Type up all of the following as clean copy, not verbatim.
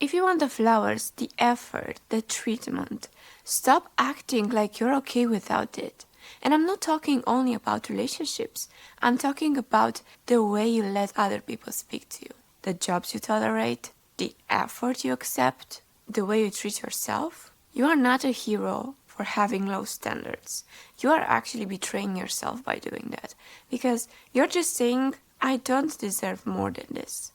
If you want the flowers, the effort, the treatment, stop acting like you're okay without it. And I'm not talking only about relationships. I'm talking about the way you let other people speak to you. The jobs you tolerate, the effort you accept, the way you treat yourself. You are not a hero for having low standards. You are actually betraying yourself by doing that. Because you're just saying, I don't deserve more than this.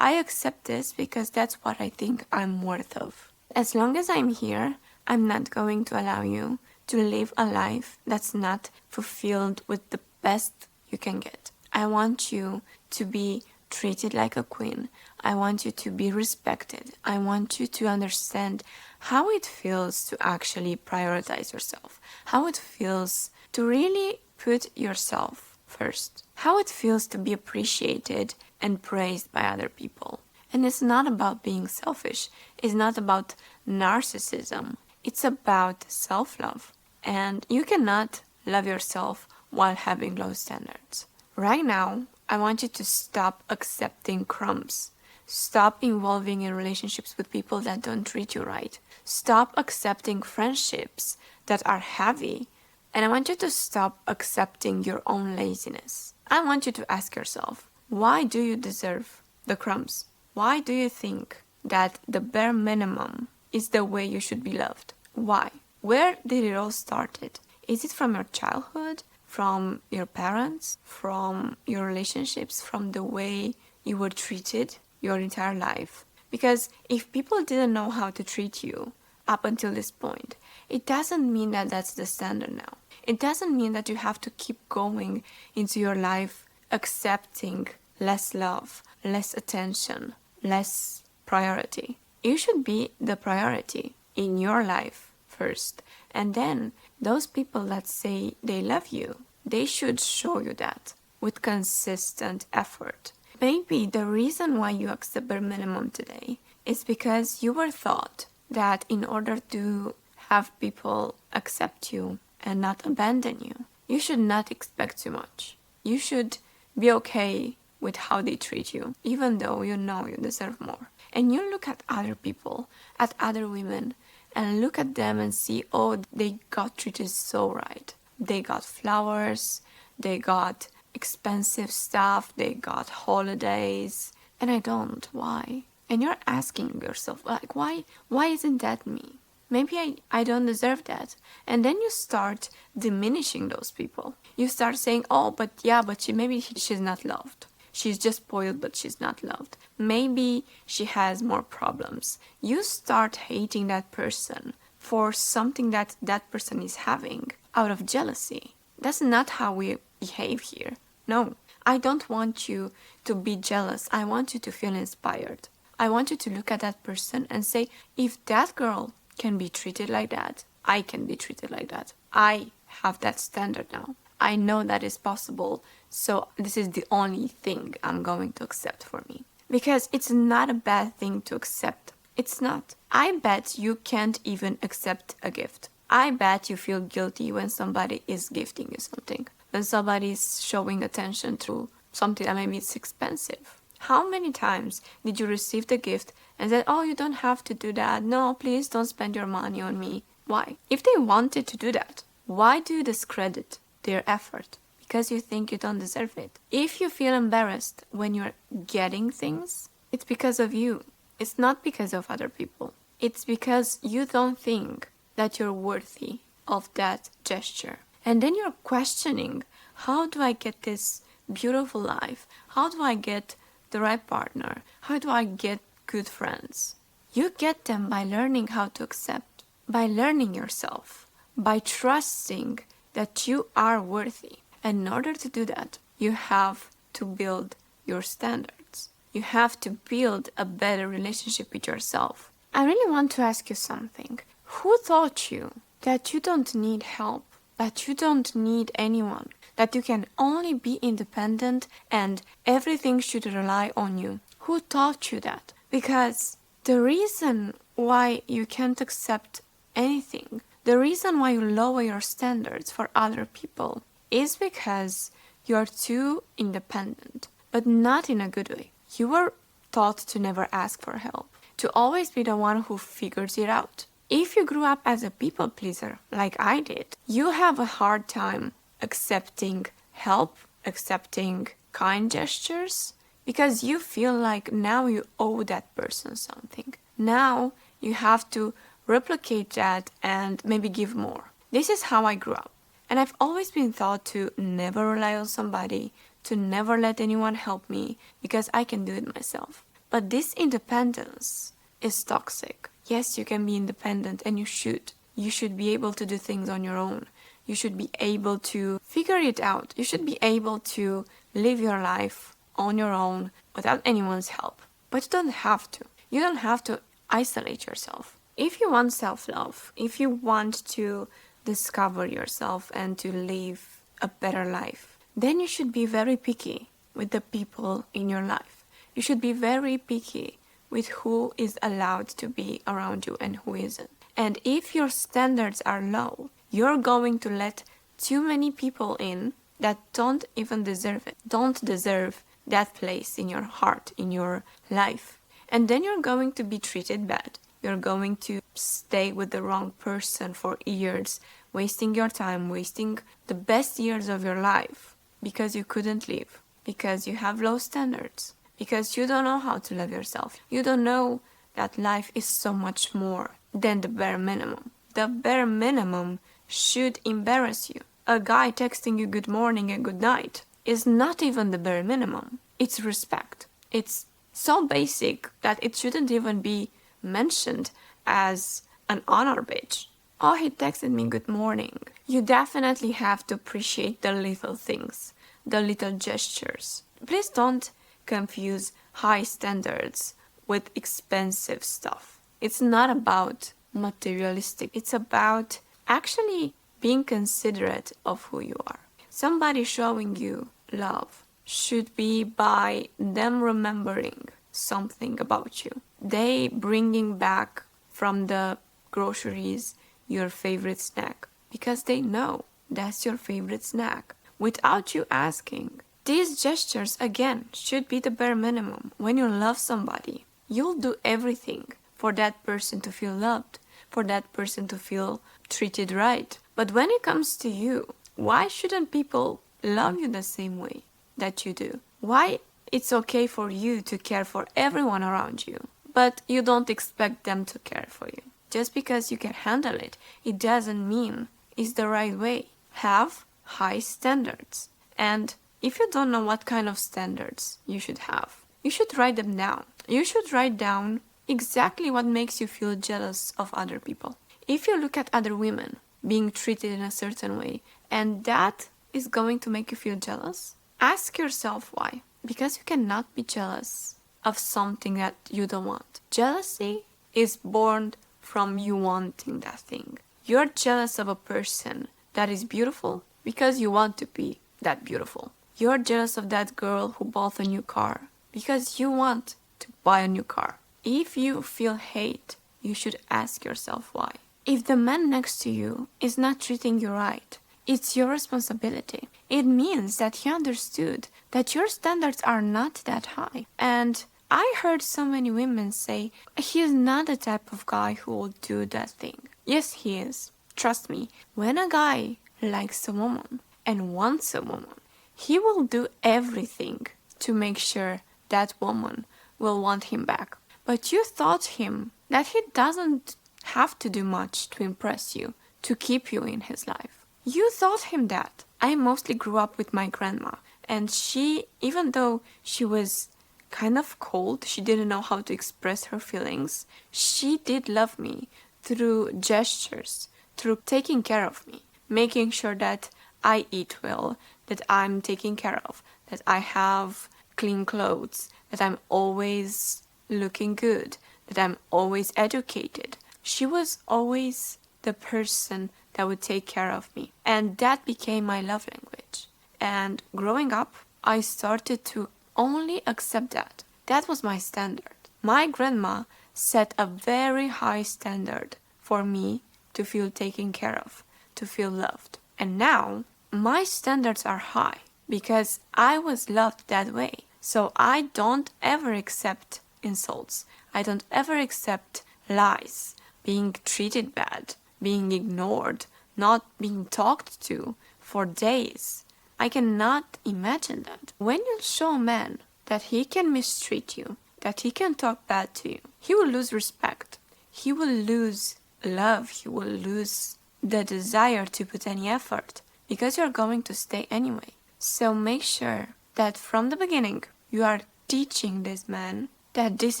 I accept this because that's what I think I'm worth of. As long as I'm here, I'm not going to allow you to live a life that's not fulfilled with the best you can get. I want you to be treated like a queen. I want you to be respected. I want you to understand how it feels to actually prioritize yourself, how it feels to really put yourself first, how it feels to be appreciated and praised by other people. And it's not about being selfish. It's not about narcissism. It's about self-love. And you cannot love yourself while having low standards. Right now, I want you to stop accepting crumbs. Stop involving in relationships with people that don't treat you right. Stop accepting friendships that are heavy. And I want you to stop accepting your own laziness. I want you to ask yourself, why do you deserve the crumbs? Why do you think that the bare minimum is the way you should be loved? Why? Where did it all started? Is it from your childhood? From your parents? From your relationships? From the way you were treated your entire life? Because if people didn't know how to treat you up until this point, it doesn't mean that that's the standard now. It doesn't mean that you have to keep going into your life accepting less love, less attention, less priority. You should be the priority in your life first. And then those people that say they love you, they should show you that with consistent effort. Maybe the reason why you accept bare minimum today is because you were taught that in order to have people accept you and not abandon you, you should not expect too much. You should be okay with how they treat you, even though you know you deserve more. And you look at other people, at other women, and look at them and see, oh, they got treated so right. They got flowers, they got expensive stuff, they got holidays, and I don't. Why? And you're asking yourself, like, why isn't that me? Maybe I don't deserve that. And then you start diminishing those people. You start saying, oh, but she's not loved. She's just spoiled, but she's not loved. Maybe she has more problems. You start hating that person for something that that person is having out of jealousy. That's not how we behave here. No, I don't want you to be jealous. I want you to feel inspired. I want you to look at that person and say, if that girl can be treated like that, I can be treated like that. I have that standard now. I know that is possible, so this is the only thing I'm going to accept for me. Because it's not a bad thing to accept. It's not. I bet you can't even accept a gift. I bet you feel guilty when somebody is gifting you something. When somebody is showing attention to something that maybe it's expensive. How many times did you receive the gift and said, oh, you don't have to do that. No, please don't spend your money on me. Why? If they wanted to do that, why do you discredit their effort? Because you think you don't deserve it. If you feel embarrassed when you're getting things, it's because of you. It's not because of other people. It's because you don't think that you're worthy of that gesture. And then you're questioning, how do I get this beautiful life? How do I get the right partner? How do I get good friends? You get them by learning how to accept, by learning yourself, by trusting that you are worthy. And in order to do that, you have to build your standards. You have to build a better relationship with yourself. I really want to ask you something. Who taught you that you don't need help, that you don't need anyone, that you can only be independent and everything should rely on you? Who taught you that? Because the reason why you can't accept anything, the reason why you lower your standards for other people is because you're too independent, but not in a good way. You were taught to never ask for help, to always be the one who figures it out. If you grew up as a people pleaser, like I did, you have a hard time accepting help, accepting kind gestures, because you feel like now you owe that person something. Now you have to replicate that and maybe give more. This is how I grew up. And I've always been taught to never rely on somebody, to never let anyone help me, because I can do it myself. But this independence is toxic. Yes, you can be independent, and you should. You should be able to do things on your own. You should be able to figure it out. You should be able to live your life on your own without anyone's help. But you don't have to. You don't have to isolate yourself. If you want self-love, if you want to discover yourself and to live a better life, then you should be very picky with the people in your life. You should be very picky with who is allowed to be around you and who isn't. And if your standards are low, you're going to let too many people in that don't even deserve it, don't deserve that place in your heart, in your life. And then you're going to be treated bad. You're going to stay with the wrong person for years, wasting your time, wasting the best years of your life because you couldn't live, because you have low standards, because you don't know how to love yourself. You don't know that life is so much more than the bare minimum. The bare minimum should embarrass you. A guy texting you good morning and good night is not even the bare minimum. It's respect. It's so basic that it shouldn't even be mentioned as an honor badge. Oh, he texted me good morning. You definitely have to appreciate the little things, the little gestures. Please don't confuse high standards with expensive stuff. It's not about materialistic. It's about actually being considerate of who you are. Somebody showing you love should be by them remembering something about you. They bringing back from the groceries your favorite snack because they know that's your favorite snack without you asking. These gestures, again, should be the bare minimum. When you love somebody, you'll do everything for that person to feel loved, for that person to feel treated right. But when it comes to you, why shouldn't people love you the same way that you do? Why it's okay for you to care for everyone around you, but you don't expect them to care for you? Just because you can handle it, it doesn't mean it's the right way. Have high standards. And if you don't know what kind of standards you should have, you should write them down. You should write down exactly what makes you feel jealous of other people. If you look at other women being treated in a certain way, and that is going to make you feel jealous, ask yourself why. Because you cannot be jealous of something that you don't want. Jealousy is born from you wanting that thing. You're jealous of a person that is beautiful because you want to be that beautiful. You're jealous of that girl who bought a new car because you want to buy a new car. If you feel hate, you should ask yourself why. If the man next to you is not treating you right, it's your responsibility. It means that he understood that your standards are not that high. And I heard so many women say, he's not the type of guy who will do that thing. Yes, he is. Trust me, when a guy likes a woman and wants a woman, he will do everything to make sure that woman will want him back. But you taught him that he doesn't have to do much to impress you, to keep you in his life. You taught him that. I mostly grew up with my grandma, and she, even though she was kind of cold, she didn't know how to express her feelings, she did love me through gestures, through taking care of me, making sure that I eat well, that I'm taken care of, that I have clean clothes, that I'm always looking good, that I'm always educated. She was always the person that would take care of me. And that became my love language. And growing up, I started to only accept that. That was my standard. My grandma set a very high standard for me to feel taken care of, to feel loved. And now, my standards are high because I was loved that way. So I don't ever accept insults. I don't ever accept lies, being treated bad, being ignored, not being talked to for days. I cannot imagine that. When you show a man that he can mistreat you, that he can talk bad to you, he will lose respect. He will lose love. He will lose the desire to put any effort because you're going to stay anyway. So make sure that from the beginning you are teaching this man that this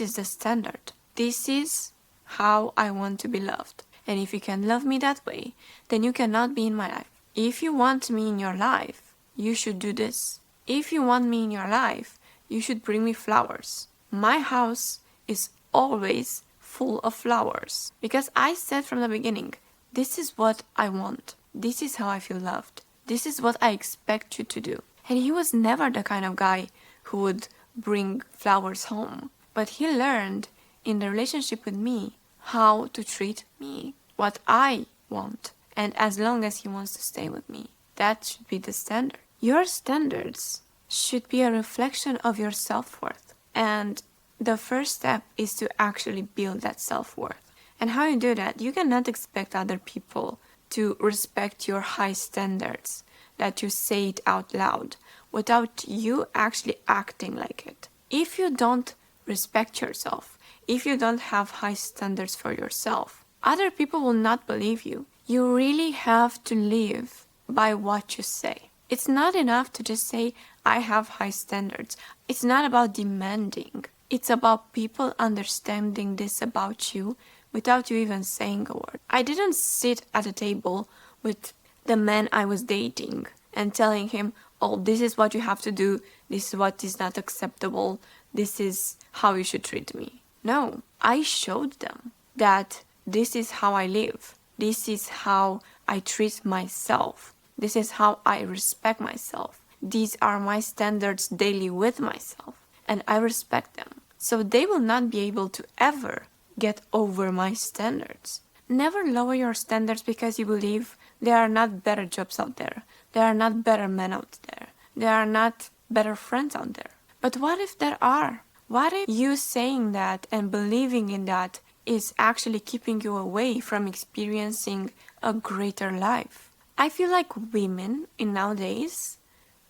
is the standard. This is how I want to be loved. And if you can love me that way, then you cannot be in my life. If you want me in your life, you should do this. If you want me in your life, you should bring me flowers. My house is always full of flowers. Because I said from the beginning, this is what I want. This is how I feel loved. This is what I expect you to do. And he was never the kind of guy who would bring flowers home. But he learned in the relationship with me how to treat me, what I want. And as long as he wants to stay with me, that should be the standard. Your standards should be a reflection of your self-worth. And the first step is to actually build that self-worth. And how you do that, you cannot expect other people to respect your high standards, that you say it out loud, without you actually acting like it. If you don't respect yourself, if you don't have high standards for yourself, other people will not believe you. You really have to live by what you say. It's not enough to just say, I have high standards. It's not about demanding. It's about people understanding this about you without you even saying a word. I didn't sit at a table with the man I was dating and telling him, oh, this is what you have to do. This is what is not acceptable. This is how you should treat me. No, I showed them that this is how I live. This is how I treat myself. This is how I respect myself. These are my standards daily with myself, and I respect them. So they will not be able to ever get over my standards. Never lower your standards because you believe there are not better jobs out there. There are not better men out there. There are not better friends out there. But what if there are? What if you saying that and believing in that is actually keeping you away from experiencing a greater life? I feel like women in nowadays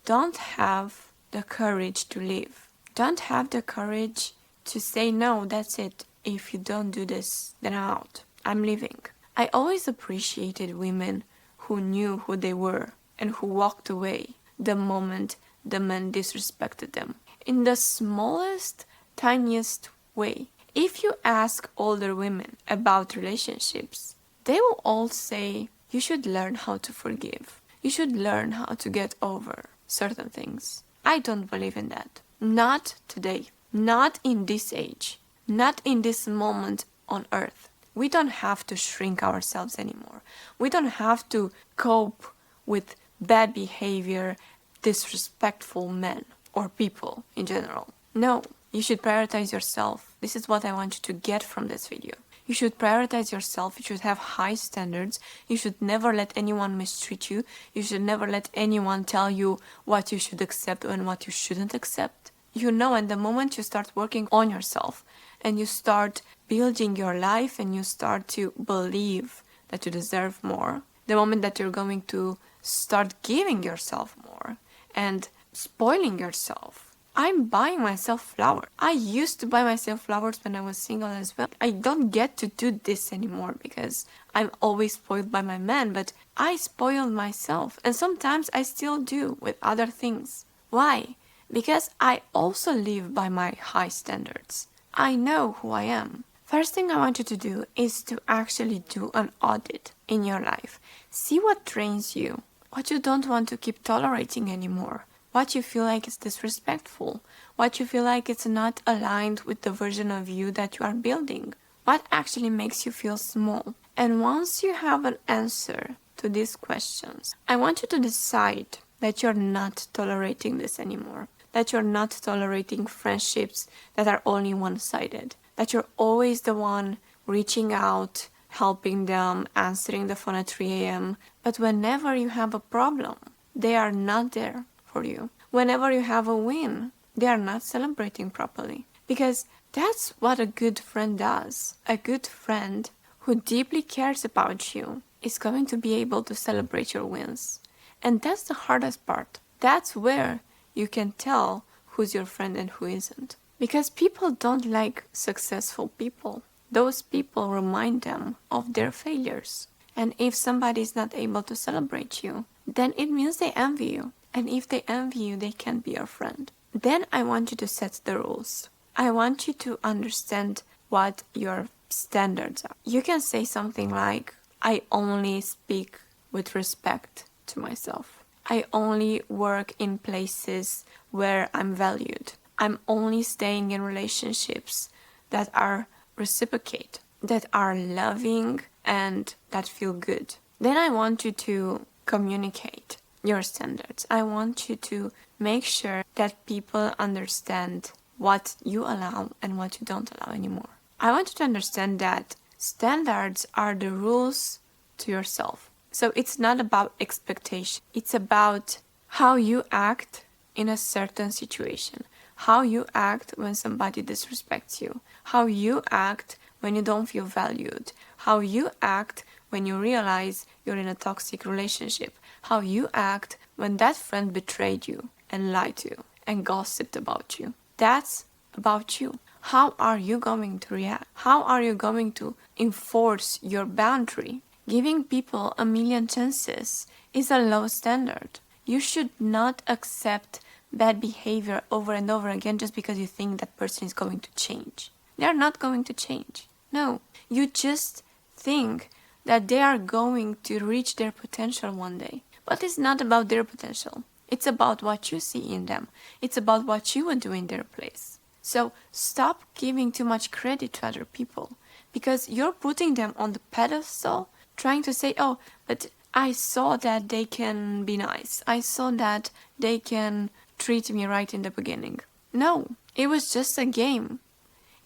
don't have the courage to live. Don't have the courage to say, no, that's it. If you don't do this, then I'm out. I'm leaving. I always appreciated women who knew who they were and who walked away the moment the man disrespected them. In the smallest, tiniest way. If you ask older women about relationships, they will all say, you should learn how to forgive. You should learn how to get over certain things. I don't believe in that. Not today. Not in this age. Not in this moment on earth. We don't have to shrink ourselves anymore. We don't have to cope with bad behavior, disrespectful men or people in general. No, you should prioritize yourself. This is what I want you to get from this video. You should prioritize yourself. You should have high standards. You should never let anyone mistreat you. You should never let anyone tell you what you should accept and what you shouldn't accept. You know, and the moment you start working on yourself and you start building your life and you start to believe that you deserve more, the moment that you're going to start giving yourself more and spoiling yourself. I'm buying myself flowers. I used to buy myself flowers when I was single as well. I don't get to do this anymore because I'm always spoiled by my man, but I spoiled myself. And sometimes I still do with other things. Why? Because I also live by my high standards. I know who I am. First thing I want you to do is to actually do an audit in your life. See what drains you, what you don't want to keep tolerating anymore. What you feel like is disrespectful, what you feel like it's not aligned with the version of you that you are building, what actually makes you feel small. And once you have an answer to these questions, I want you to decide that you're not tolerating this anymore, that you're not tolerating friendships that are only one-sided, that you're always the one reaching out, helping them, answering the phone at 3 a.m., but whenever you have a problem, they are not there for you. Whenever you have a win, they are not celebrating properly. Because That's what a good friend does. A good friend who deeply cares about you is going to be able to celebrate your wins. And that's the hardest part. That's where you can tell who's your friend and who isn't. Because people don't like successful people. Those people remind them of their failures. And if somebody is not able to celebrate you, then it means they envy you. And if they envy you, they can't be your friend. Then I want you to set the rules. I want you to understand what your standards are. You can say something like, I only speak with respect to myself. I only work in places where I'm valued. I'm only staying in relationships that are reciprocate, that are loving and that feel good. Then I want you to communicate your standards. I want you to make sure that people understand what you allow and what you don't allow anymore. I want you to understand that standards are the rules to yourself. So it's not about expectation. It's about how you act in a certain situation, how you act when somebody disrespects you, how you act when you don't feel valued, how you act when you realize you're in a toxic relationship, how you act when that friend betrayed you and lied to you and gossiped about you. That's about you. How are you going to react? How are you going to enforce your boundary? Giving people a million chances is a low standard. You should not accept bad behavior over and over again just because you think that person is going to change. They are not going to change. No, you just think that they are going to reach their potential one day. But it's not about their potential. It's about what you see in them. It's about what you would do in their place. So stop giving too much credit to other people because you're putting them on the pedestal, trying to say, oh, but I saw that they can be nice. I saw that they can treat me right in the beginning. No, it was just a game.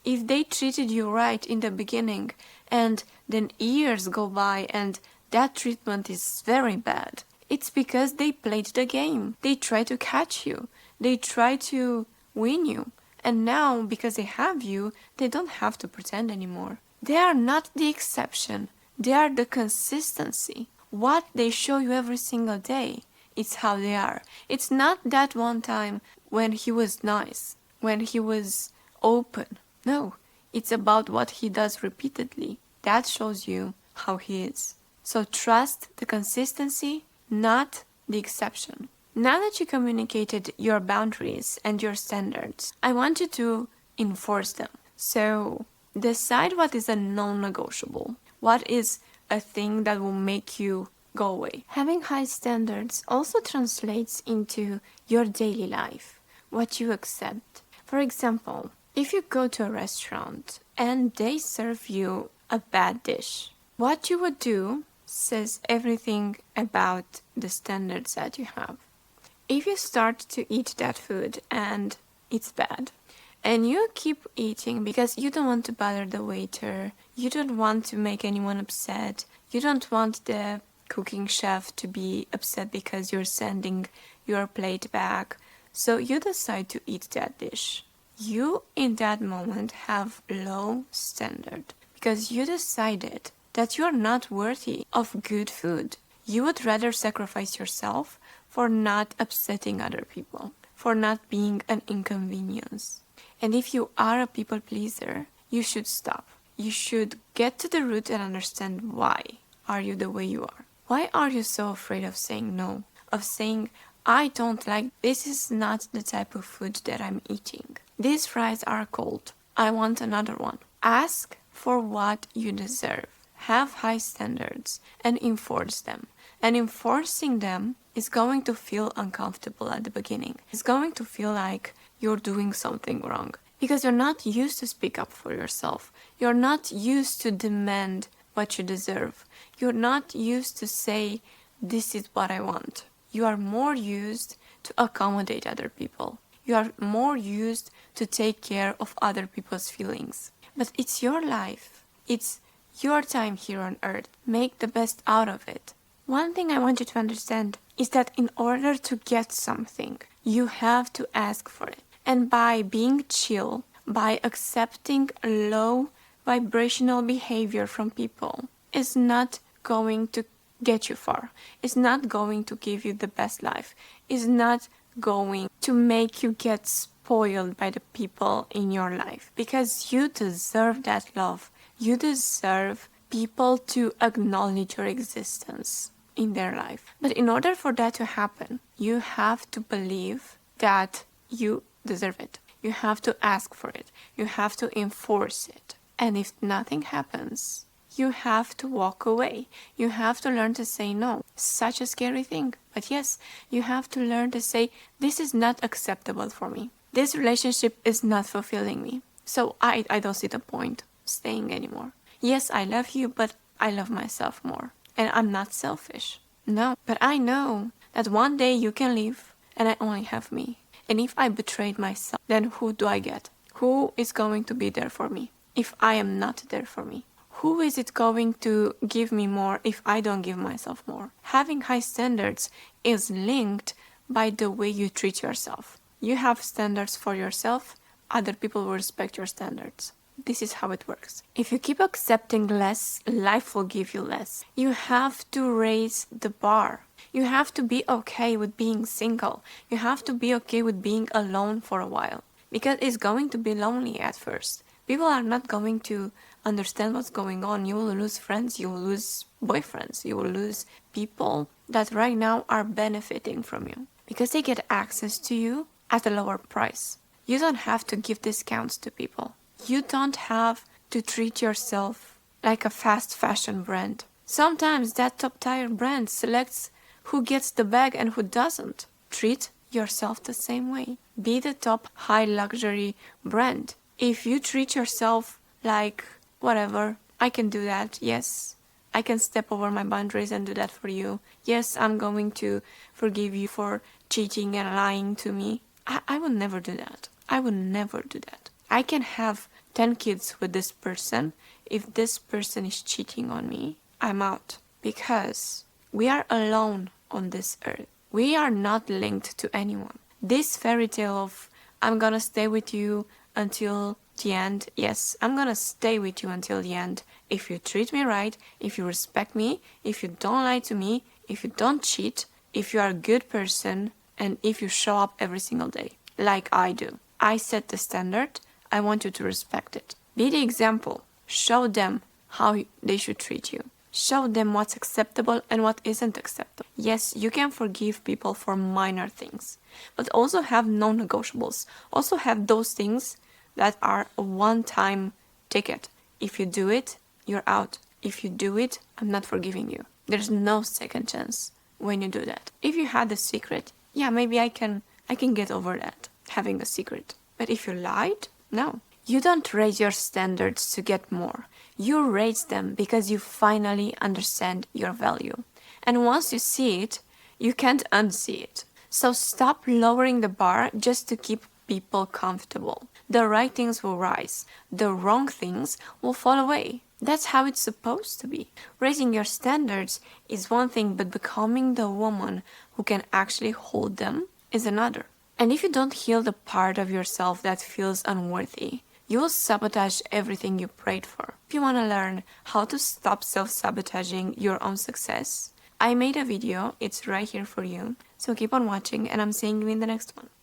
If they treated you right in the beginning and then years go by and that treatment is very bad, it's because they played the game. They try to catch you. They try to win you. And now, because they have you, they don't have to pretend anymore. They are not the exception. They are the consistency. What they show you every single day, it's how they are. It's not that one time when he was nice, when he was open. No, it's about what he does repeatedly. That shows you how he is. So trust the consistency, not the exception. Now that you communicated your boundaries and your standards, I want you to enforce them. So decide what is a non-negotiable. What is a thing that will make you go away. Having high standards also translates into your daily life, what you accept. For example, if you go to a restaurant and they serve you a bad dish, what you would do says everything about the standards that you have. If you start to eat that food and it's bad, and you keep eating because you don't want to bother the waiter, you don't want to make anyone upset, you don't want the cooking chef to be upset because you're sending your plate back, so you decide to eat that dish. You, in that moment, have low standard because you decided that you're not worthy of good food. You would rather sacrifice yourself for not upsetting other people, for not being an inconvenience. And if you are a people pleaser, you should stop. You should get to the root and understand why are you the way you are. Why are you so afraid of saying no? Of saying, I don't like, this is not the type of food that I'm eating. These fries are cold. I want another one. Ask for what you deserve. Have high standards and enforce them. And enforcing them is going to feel uncomfortable at the beginning. It's going to feel like you're doing something wrong because you're not used to speak up for yourself. You're not used to demand what you deserve. You're not used to say, this is what I want. You are more used to accommodate other people. You are more used to take care of other people's feelings. But it's your life. It's your time here on earth. Make the best out of it. One thing I want you to understand is that in order to get something, you have to ask for it. And by being chill, by accepting low vibrational behavior from people is not going to get you far. It's not going to give you the best life. It's not going to make you get spoiled by the people in your life, because you deserve that love. You deserve people to acknowledge your existence in their life. But in order for that to happen, you have to believe that you deserve it. You have to ask for it. You have to enforce it. And if nothing happens, you have to walk away. You have to learn to say no. Such a scary thing. But yes, you have to learn to say, this is not acceptable for me. This relationship is not fulfilling me. So I don't see the point staying anymore. Yes, I love you, but I love myself more. And I'm not selfish. No, but I know that one day you can leave and I only have me. And if I betrayed myself, then who do I get? Who is going to be there for me if I am not there for me? Who is it going to give me more if I don't give myself more? Having high standards is linked by the way you treat yourself. You have standards for yourself, other people will respect your standards. This is how it works. If you keep accepting less, life will give you less. You have to raise the bar. You have to be okay with being single. You have to be okay with being alone for a while. Because it's going to be lonely at first. People are not going to understand what's going on. You will lose friends, you will lose boyfriends, you will lose people that right now are benefiting from you. Because they get access to you at a lower price. You don't have to give discounts to people. You don't have to treat yourself like a fast fashion brand. Sometimes that top tier brand selects who gets the bag and who doesn't. Treat yourself the same way. Be the top high luxury brand. If you treat yourself like, whatever, I can do that, yes. I can step over my boundaries and do that for you. Yes, I'm going to forgive you for cheating and lying to me. I would never do that. I would never do that. I can have 10 kids with this person. If this person is cheating on me, I'm out. Because we are alone on this earth. We are not linked to anyone. This fairy tale of, I'm gonna stay with you until the end. Yes, I'm gonna stay with you until the end. If you treat me right, if you respect me, if you don't lie to me, if you don't cheat, if you are a good person, and if you show up every single day, like I do. I set the standard. I want you to respect it. Be the example. Show them how they should treat you. Show them what's acceptable and what isn't acceptable. Yes, you can forgive people for minor things, but also have non-negotiables. Also have those things that are a one-time ticket. If you do it, you're out. If you do it, I'm not forgiving you. There's no second chance when you do that. If you had a secret, yeah, maybe I can get over that, having a secret. But if you lied, no. You don't raise your standards to get more. You raise them because you finally understand your value. And once you see it, you can't unsee it. So stop lowering the bar just to keep people comfortable. The right things will rise. The wrong things will fall away. That's how it's supposed to be. Raising your standards is one thing, but becoming the woman who can actually hold them is another. And if you don't heal the part of yourself that feels unworthy, you will sabotage everything you prayed for. If you want to learn how to stop self-sabotaging your own success, I made a video. It's right here for you. So keep on watching, and I'm seeing you in the next one.